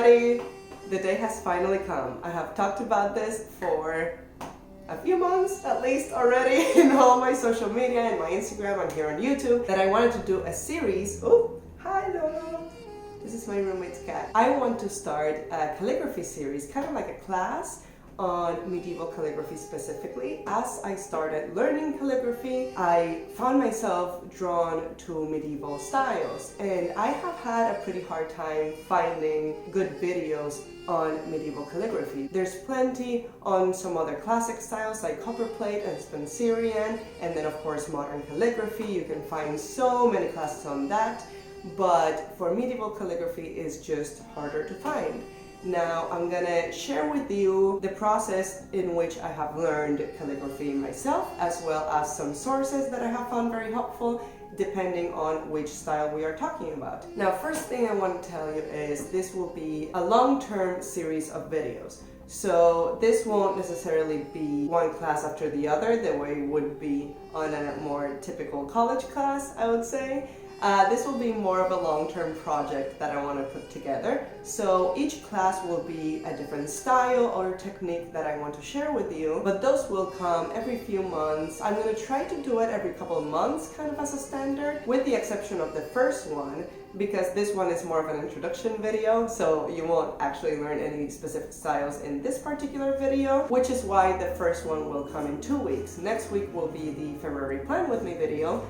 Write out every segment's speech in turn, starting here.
everybody! The day has finally come. I have talked about this for a few months at least already in all my social media and my Instagram and here on YouTube that I wanted to do a series. Oh, hi Lolo! This is my roommate's cat. I want to start a calligraphy series, kind of like a class on medieval calligraphy specifically. As I started learning calligraphy, I found myself drawn to medieval styles, and I have had a pretty hard time finding good videos on medieval calligraphy. There's plenty on some other classic styles like copperplate and Spencerian, and then of course modern calligraphy. You can find so many classes on that, but for medieval calligraphy it's just harder to find. Now I'm gonna share with you the process in which I have learned calligraphy myself, as well as some sources that I have found very helpful depending on which style we are talking about. Now, first thing I want to tell you is this will be a long-term series of videos. So this won't necessarily be one class after the other the way it would be on a more typical college class, I would say. This will be more of a long-term project that I want to put together. So each class will be a different style or technique that I want to share with you, but those will come every few months. I'm going to try to do it every couple of months, kind of as a standard, with the exception of the first one, because this one is more of an introduction video, so you won't actually learn any specific styles in this particular video, which is why the first one will come in 2 weeks. Next week will be the February Plan With Me video.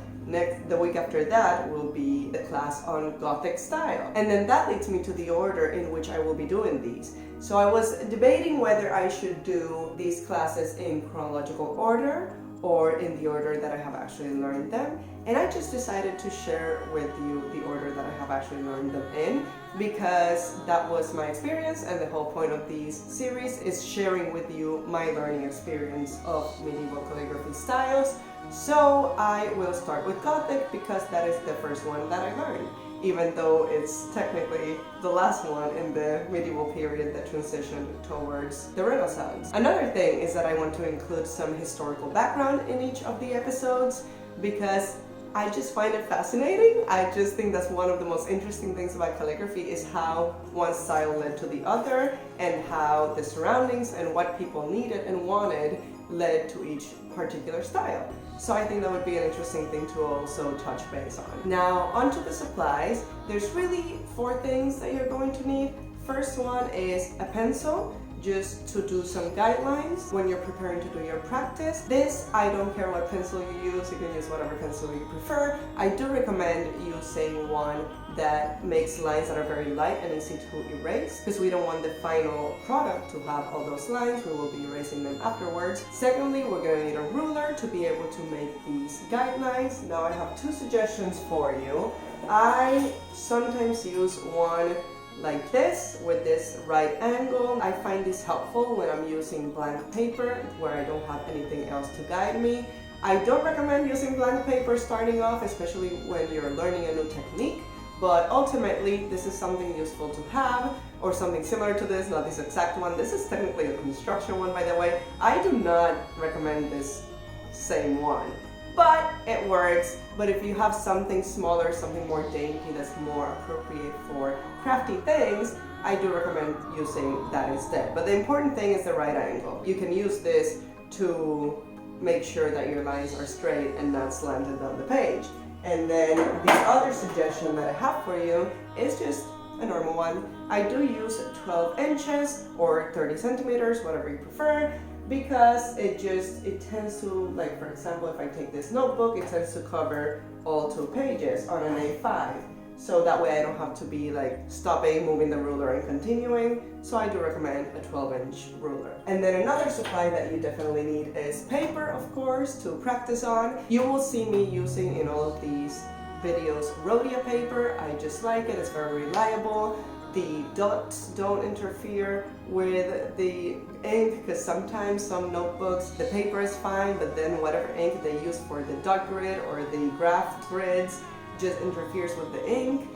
The week after that will be the class on Gothic style. And then that leads me to the order in which I will be doing these. So I was debating whether I should do these classes in chronological order or in the order that I have actually learned them. And I just decided to share with you the order that I have actually learned them in, because that was my experience, and the whole point of these series is sharing with you my learning experience of medieval calligraphy styles. So I will start with Gothic because that is the first one that I learned, even though it's technically the last one in the medieval period that transitioned towards the Renaissance. Another thing is that I want to include some historical background in each of the episodes because I just find it fascinating. I just think that's one of the most interesting things about calligraphy is how one style led to the other and how the surroundings and what people needed and wanted led to each particular style. So I think that would be an interesting thing to also touch base on. Now, onto the supplies. There's really 4 things that you're going to need. First one is a pencil, just to do some guidelines when you're preparing to do your practice. This, I don't care what pencil you use can use whatever pencil you prefer. I do recommend using one that makes lines that are very light and easy to erase, because we don't want the final product to have all those lines. We will be erasing them afterwards. Secondly, we're going to need a ruler to be able to make these guidelines. Now I have 2 suggestions for you. I sometimes use one like this, with this right angle. I find this helpful when I'm using blank paper where I don't have anything else to guide me. I don't recommend using blank paper starting off, especially when you're learning a new technique, but ultimately this is something useful to have, or something similar to this, not this exact one. This is technically a construction one, by the way. I do not recommend this same one, but it works. But if you have something smaller, something more dainty that's more appropriate for crafty things, I do recommend using that instead. But the important thing is the right angle. You can use this to make sure that your lines are straight and not slanted down the page. And then the other suggestion that I have for you is just a normal one. I do use 12 inches or 30 centimeters, whatever you prefer, because it tends to, like for example, if I take this notebook, it tends to cover all 2 pages on an A5. So that way I don't have to be like stopping, moving the ruler and continuing. So I do recommend a 12-inch ruler. And then another supply that you definitely need is paper, of course, to practice on. You will see me using in all of these videos Rhodia paper. I just like it, it's very reliable. The dots don't interfere with the ink, because sometimes some notebooks, the paper is fine, but then whatever ink they use for the dot grid or the graph grids just interferes with the ink.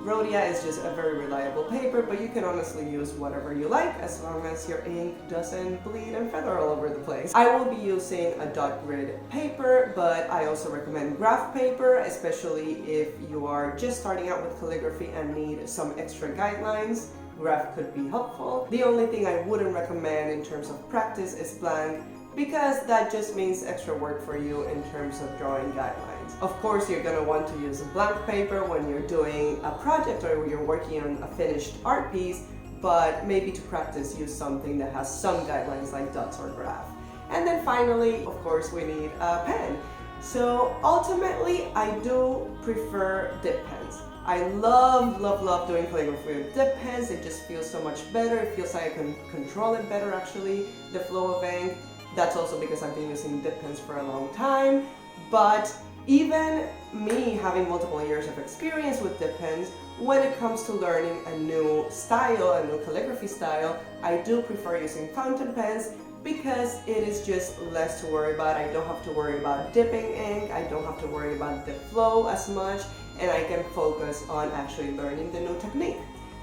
Rhodia is just a very reliable paper, but you can honestly use whatever you like as long as your ink doesn't bleed and feather all over the place. I will be using a dot grid paper, but I also recommend graph paper, especially if you are just starting out with calligraphy and need some extra guidelines. graph could be helpful. The only thing I wouldn't recommend in terms of practice is blank, because that just means extra work for you in terms of drawing guidelines. Of course, you're going to want to use a blank paper when you're doing a project or when you're working on a finished art piece, but maybe to practice, use something that has some guidelines like dots or graph. And then finally, of course, we need a pen. So ultimately, I do prefer dip pens. I love doing calligraphy with dip pens. It just feels so much better. It feels like I can control it better, actually, the flow of ink. That's also because I've been using dip pens for a long time. But even me having multiple years of experience with dip pens, when it comes to learning a new style, a new calligraphy style, I do prefer using fountain pens, because it is just less to worry about. I don't have to worry about dipping ink, I don't have to worry about the flow as much, and I can focus on actually learning the new technique.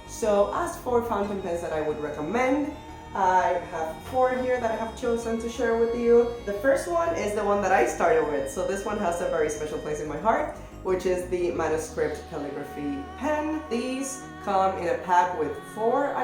So as for fountain pens that I would recommend, I have 4 here that I have chosen to share with you. The first one is the one that I started with, so this one has a very special place in my heart, which is the Manuscript Calligraphy pen. These come in a pack with 4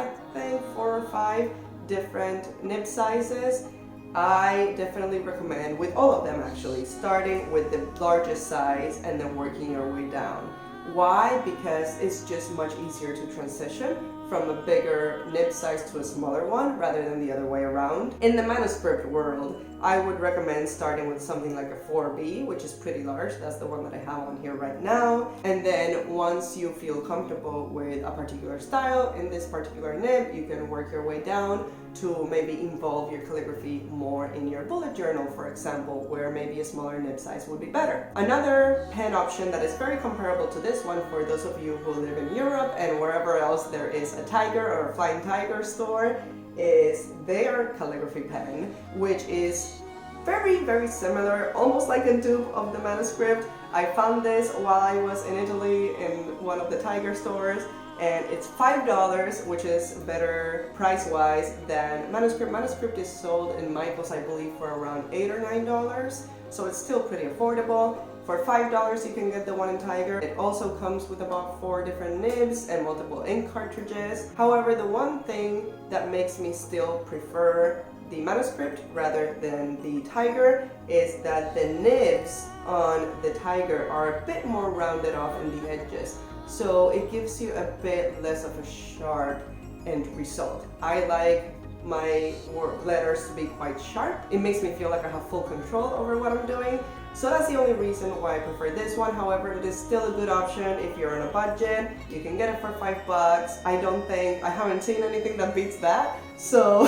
or 5 different nib sizes. I definitely recommend, with all of them actually, starting with the largest size and then working your way down. Why? Because it's just much easier to transition from a bigger nib size to a smaller one rather than the other way around. In the manuscript world, I would recommend starting with something like a 4B, which is pretty large. That's the one that I have on here right now. And then once you feel comfortable with a particular style in this particular nib, you can work your way down to maybe involve your calligraphy more in your bullet journal, for example, where maybe a smaller nib size would be better. Another pen option that is very comparable to this one for those of you who live in Europe and wherever else there is a tiger or a flying tiger store is their calligraphy pen, which is very similar, almost like a dupe of the manuscript. I found this while I was in Italy in one of the tiger stores, and it's $5, which is better price-wise than manuscript. Manuscript is sold in Michael's, I believe, for around $8 or $9, so it's still pretty affordable. For $5, you can get the one in Tiger. It also comes with about 4 different nibs and multiple ink cartridges. However, the one thing that makes me still prefer the manuscript rather than the Tiger is that the nibs on the Tiger are a bit more rounded off in the edges. So it gives you a bit less of a sharp end result. I like my letters to be quite sharp. It makes me feel like I have full control over what I'm doing. So that's the only reason why I prefer this one. However, it is still a good option if you're on a budget. You can get it for $5. I haven't seen anything that beats that. So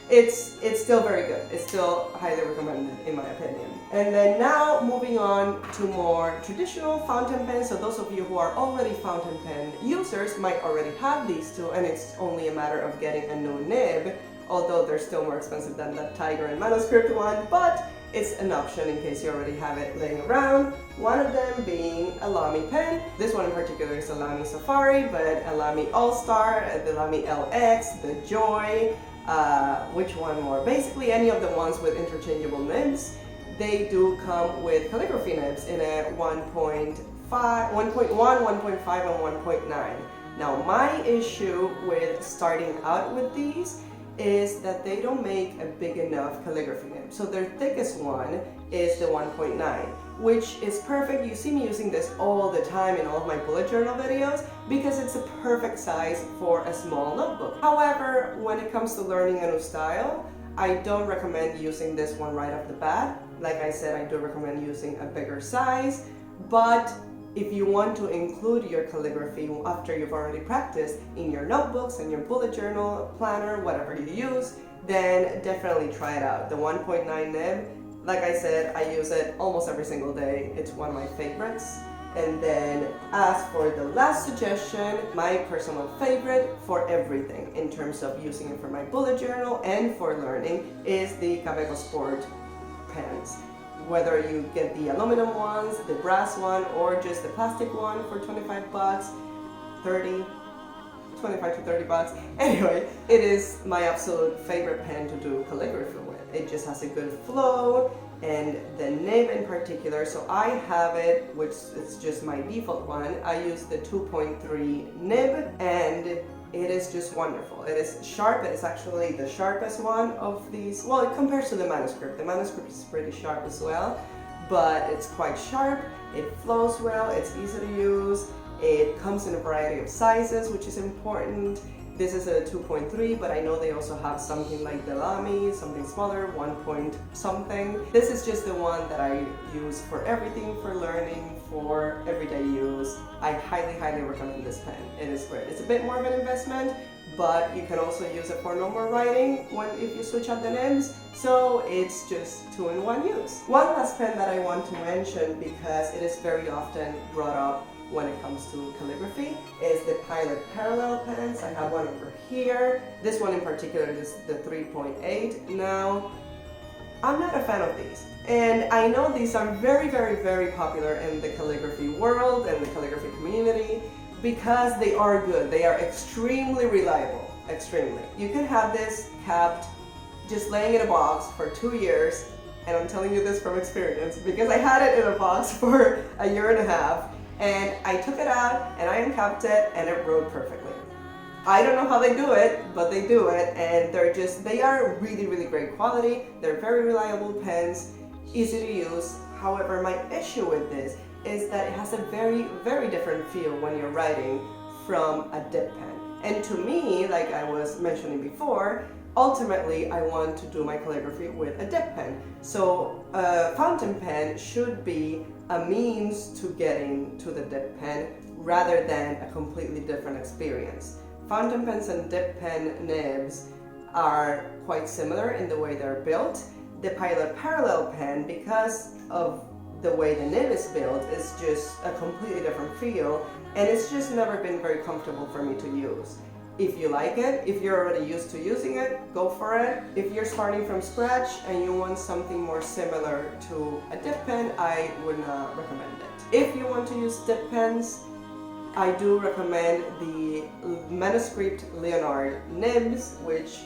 it's still very good. It's still highly recommended in my opinion. And then now moving on to more traditional fountain pens. So those of you who are already fountain pen users might already have these two, and it's only a matter of getting a new nib, although they're still more expensive than the Tiger and manuscript one, but it's an option in case you already have it laying around. One of them being a Lamy pen. This one in particular is a Lamy Safari, but a Lamy All-Star, the Lamy LX, the Joy, which one more? Basically any of the ones with interchangeable nibs. They do come with calligraphy nibs in a 1.1, 1.5, and 1.9. Now my issue with starting out with these is that they don't make a big enough calligraphy nib. So their thickest one is the 1.9, which is perfect. You see me using this all the time in all of my bullet journal videos because it's a perfect size for a small notebook. However, when it comes to learning a new style, I don't recommend using this one right off the bat. Like I said, I do recommend using a bigger size, but if you want to include your calligraphy after you've already practiced in your notebooks and your bullet journal, planner, whatever you use, then definitely try it out. The 1.9 nib, like I said, I use it almost every single day. It's one of my favorites. And then as for the last suggestion, my personal favorite for everything in terms of using it for my bullet journal and for learning is the Caveco Sport pens. Whether you get the aluminum ones, the brass one, or just the plastic one for $25, 30, 25 to 30 bucks. Anyway, it is my absolute favorite pen to do calligraphy with. It just has a good flow, and the nib in particular, so I have it, which is just my default one. I use the 2.3 nib, and it is just wonderful. It is sharp. It is actually the sharpest one of these. Well, it compares to the manuscript. The manuscript is pretty sharp as well, but it's quite sharp. It flows well. It's easy to use. It comes in a variety of sizes, which is important. This is a 2.3, but I know they also have something like the Lamy, something smaller, 1 point something. This is just the one that I use for everything, for learning, for everyday use. I highly, highly recommend this pen. It is great. It's a bit more of an investment, but you can also use it for normal writing if you switch out the nibs. So it's just 2-in-1 use. One last pen that I want to mention, because it is very often brought up when it comes to calligraphy, is the Pilot Parallel pens. I have one over here. This one in particular is the 3.8. Now, I'm not a fan of these. And I know these are very, very, very popular in the calligraphy world and the calligraphy community because they are good. They are extremely reliable, extremely. You can have this capped, just laying in a box for 2 years, and I'm telling you this from experience because I had it in a box for a year and a half. And I took it out and I uncapped it and it wrote perfectly. I don't know how they do it, but they do it, and they are really, really great quality. They're very reliable pens, easy to use. However, my issue with this is that it has a very, very different feel when you're writing from a dip pen. And to me, like I was mentioning before, ultimately I want to do my calligraphy with a dip pen. So a fountain pen should be a means to getting to the dip pen rather than a completely different experience. Fountain pens and dip pen nibs are quite similar in the way they're built. The Pilot Parallel pen, because of the way the nib is built, is just a completely different feel, and it's just never been very comfortable for me to use. If you like it, if you're already used to using it, go for it. If you're starting from scratch and you want something more similar to a dip pen, I would not recommend it. If you want to use dip pens, I do recommend the Manuscript Leonard nibs, which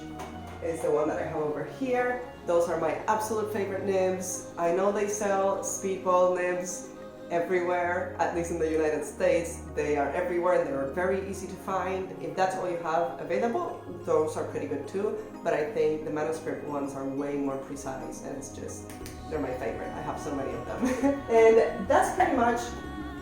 is the one that I have over here. Those are my absolute favorite nibs. I know they sell speedball nibs everywhere, at least in the United States. They are everywhere and they're very easy to find. If that's all you have available, those are pretty good too, but I think the manuscript ones are way more precise, and they're my favorite. I have so many of them. And that's pretty much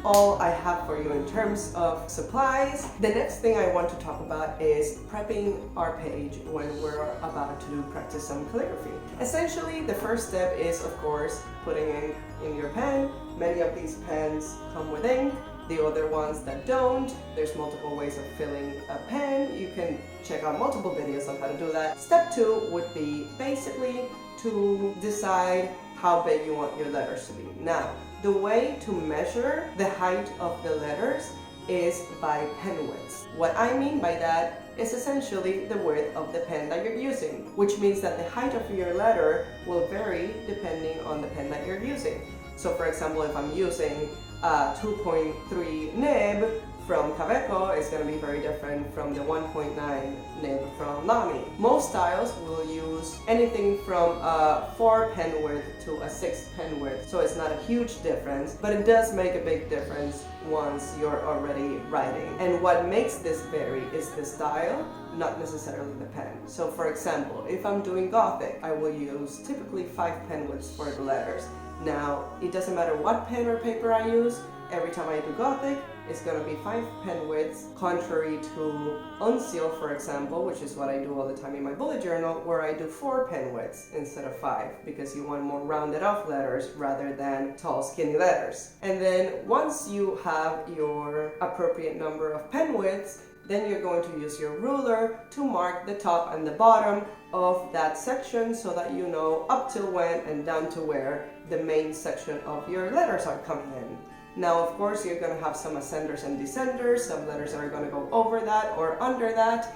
all I have for you in terms of supplies. The next thing I want to talk about is prepping our page when we're about to practice some calligraphy. Essentially, the first step is, of course, putting ink in your pen. Many of these pens come with ink. The other ones that don't, there's multiple ways of filling a pen. You can check out multiple videos on how to do that. Step 2 would be basically to decide how big you want your letters to be. Now, the way to measure the height of the letters is by pen widths. What I mean by that is essentially the width of the pen that you're using, which means that the height of your letter will vary depending on the pen that you're using. So for example, if I'm using a 2.3 nib from Caveco, it's going to be very different from the 1.9 nib from Lamy. Most styles will use anything from a 4 pen width to a 6 pen width, so it's not a huge difference, but it does make a big difference once you're already writing. And what makes this vary is the style, not necessarily the pen. So for example, if I'm doing Gothic, I will use typically 5 pen widths for the letters. Now, it doesn't matter what pen or paper I use, every time I do Gothic, it's going to be 5 pen widths, contrary to Unseal, for example, which is what I do all the time in my bullet journal, where I do 4 pen widths instead of 5, because you want more rounded off letters rather than tall, skinny letters. And then once you have your appropriate number of pen widths, then you're going to use your ruler to mark the top and the bottom of that section so that you know up till when and down to where the main section of your letters are coming in. Now, of course, you're going to have some ascenders and descenders. Some letters are going to go over that or under that,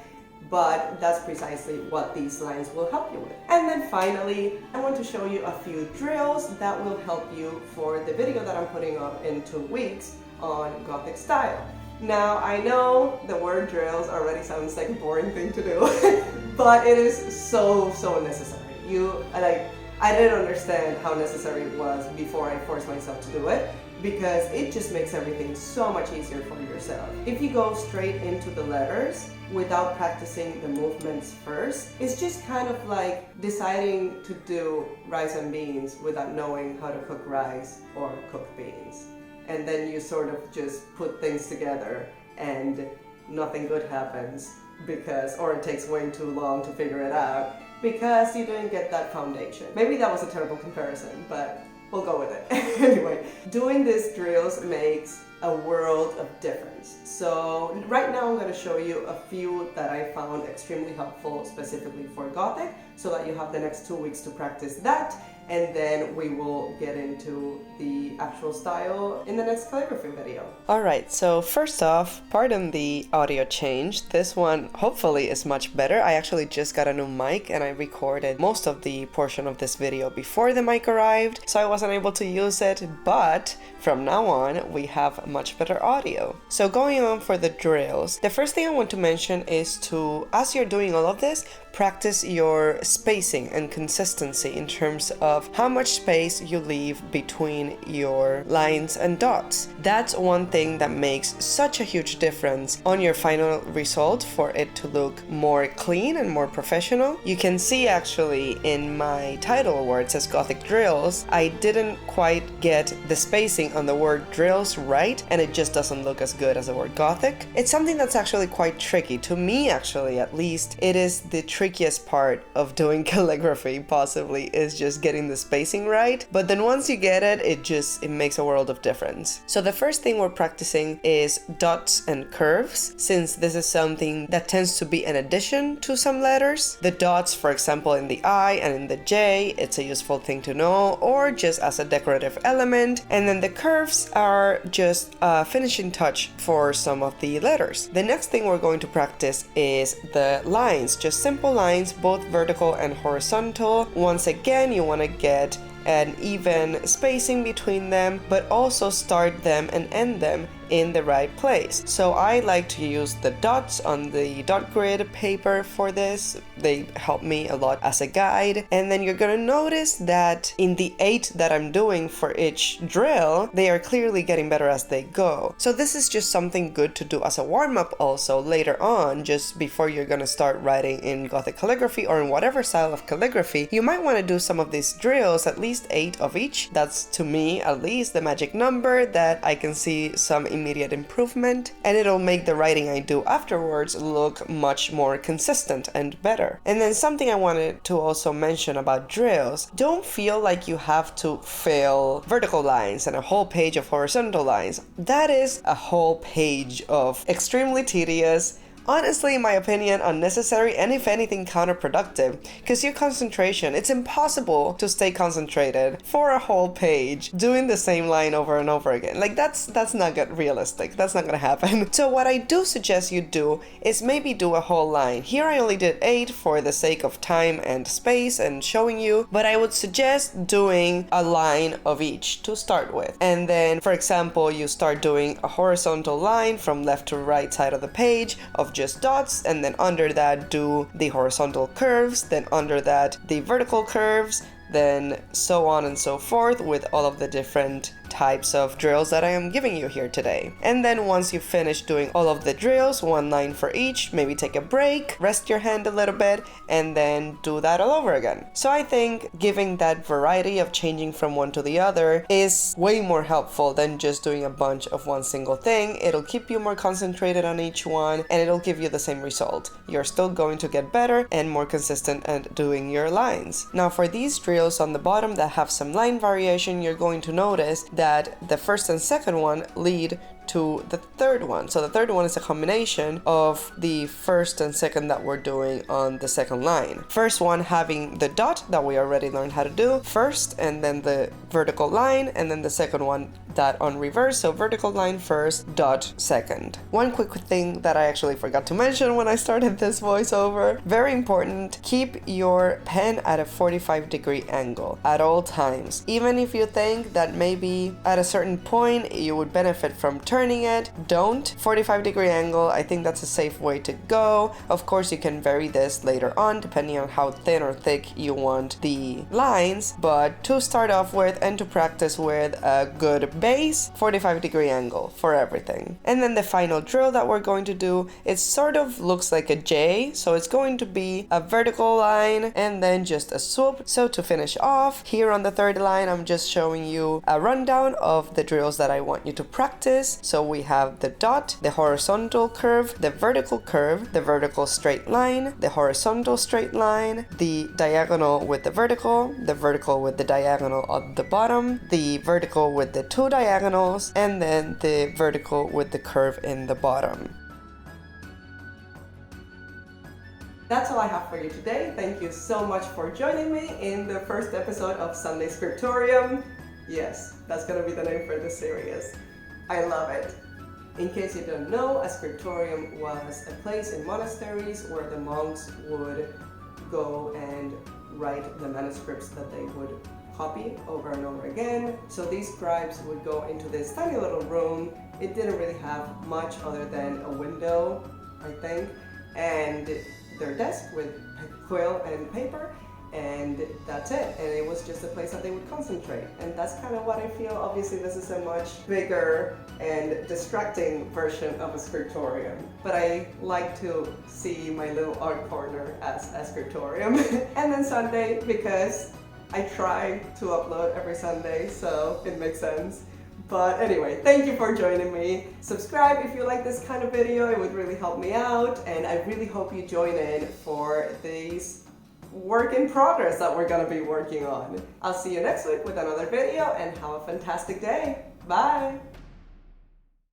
but that's precisely what these lines will help you with. And then finally, I want to show you a few drills that will help you for the video that I'm putting up in 2 weeks on Gothic style. Now, I know the word drills already sounds like a boring thing to do, but it is so necessary. I didn't understand how necessary it was before I forced myself to do it, because it just makes everything so much easier for yourself. If you go straight into the letters without practicing the movements first, it's just kind of like deciding to do rice and beans without knowing how to cook rice or cook beans. And then you sort of just put things together and nothing good happens or it takes way too long to figure it out because you didn't get that foundation. Maybe that was a terrible comparison, but we'll go with it. Anyway, doing these drills makes a world of difference. So right now I'm going to show you a few that I found extremely helpful specifically for Gothic, so that you have the next 2 weeks to practice that, and then we will get into the actual style in the next calligraphy video. Alright, so first off, pardon the audio change. This one hopefully is much better. I actually just got a new mic and I recorded most of the portion of this video before the mic arrived, so I wasn't able to use it, but from now on we have much better audio. So going on for the drills, the first thing I want to mention is to, as you're doing all of this, practice your spacing and consistency in terms of how much space you leave between your lines and dots. That's one thing that makes such a huge difference on your final result for it to look more clean and more professional. You can see actually in my title where it says Gothic Drills, I didn't quite get the spacing on the word drills right, and it just doesn't look as good as the word Gothic. It's something that's actually quite tricky. To me, actually, at least, it is the trickiest part of doing calligraphy, possibly, is just getting the spacing right. But then once you get it, it makes a world of difference. So the first thing we're practicing is dots and curves, since this is something that tends to be an addition to some letters. The dots, for example, in the I and in the J, it's a useful thing to know, or just as a decorative element. And then the curves are just a finishing touch for some of the letters. The next thing we're going to practice is the lines, just simple lines, both vertical and horizontal. Once again, you want to get an even spacing between them, but also start them and end them in the right place. So I like to use the dots on the dot grid paper for this. They help me a lot as a guide. And then you're gonna notice that in the 8 that I'm doing for each drill, they are clearly getting better as they go. So this is just something good to do as a warm-up also later on, just before you're gonna start writing in Gothic calligraphy or in whatever style of calligraphy. You might want to do some of these drills, at least 8 of each. That's, to me at least, the magic number that I can see some immediate improvement, and it'll make the writing I do afterwards look much more consistent and better. And then something I wanted to also mention about drills: don't feel like you have to fill vertical lines and a whole page of horizontal lines. That is a whole page of extremely tedious, honestly, in my opinion, unnecessary, and if anything, counterproductive, because your concentration, it's impossible to stay concentrated for a whole page doing the same line over and over again. Like, that's not good, realistic. That's not gonna happen. So what I do suggest you do is maybe do a whole line. Here I only did 8 for the sake of time and space and showing you, but I would suggest doing a line of each to start with. And then, for example, you start doing a horizontal line from left to right side of the page of just dots, and then under that do the horizontal curves, then under that the vertical curves, then so on and so forth with all of the different types of drills that I am giving you here today. And then once you finish doing all of the drills, one line for each, maybe take a break, rest your hand a little bit, and then do that all over again. So I think giving that variety of changing from one to the other is way more helpful than just doing a bunch of one single thing. It'll keep you more concentrated on each one, and it'll give you the same result. You're still going to get better and more consistent at doing your lines. Now for these drills on the bottom that have some line variation, you're going to notice that the first and second one lead to the third one. So the third one is a combination of the first and second that we're doing on the second line. First one having the dot that we already learned how to do first, and then the vertical line, and then the second one that on reverse, so vertical line first, dot second. One quick thing that I actually forgot to mention when I started this voiceover, very important, keep your pen at a 45-degree angle at all times. Even if you think that maybe at a certain point you would benefit from turning turning it. Don't 45-degree angle. I think that's a safe way to go. Of course, you can vary this later on depending on how thin or thick you want the lines, but to start off with and to practice with a good base, 45-degree angle for everything. And then the final drill that we're going to do, it sort of looks like a J, so it's going to be a vertical line and then just a swoop. So to finish off, here on the third line, I'm just showing you a rundown of the drills that I want you to practice. So we have the dot, the horizontal curve, the vertical straight line, the horizontal straight line, the diagonal with the vertical with the diagonal at the bottom, the vertical with the two diagonals, and then the vertical with the curve in the bottom. That's all I have for you today. Thank you so much for joining me in the first episode of Sunday Scriptorium. Yes, that's gonna be the name for this series. I love it. In case you don't know, a scriptorium was a place in monasteries where the monks would go and write the manuscripts that they would copy over and over again. So these scribes would go into this tiny little room. It didn't really have much other than a window, I think, and their desk with quill and paper, and that's it. And it was just a place that they would concentrate. And that's kind of what I feel. Obviously, this is a much bigger and distracting version of a scriptorium. But I like to see my little art corner as a scriptorium. And then Sunday, because I try to upload every Sunday, so it makes sense. But anyway, thank you for joining me. Subscribe if you like this kind of video, it would really help me out. And I really hope you join in for these work in progress that we're gonna be working on. I'll see you next week with another video and have a fantastic day. Bye!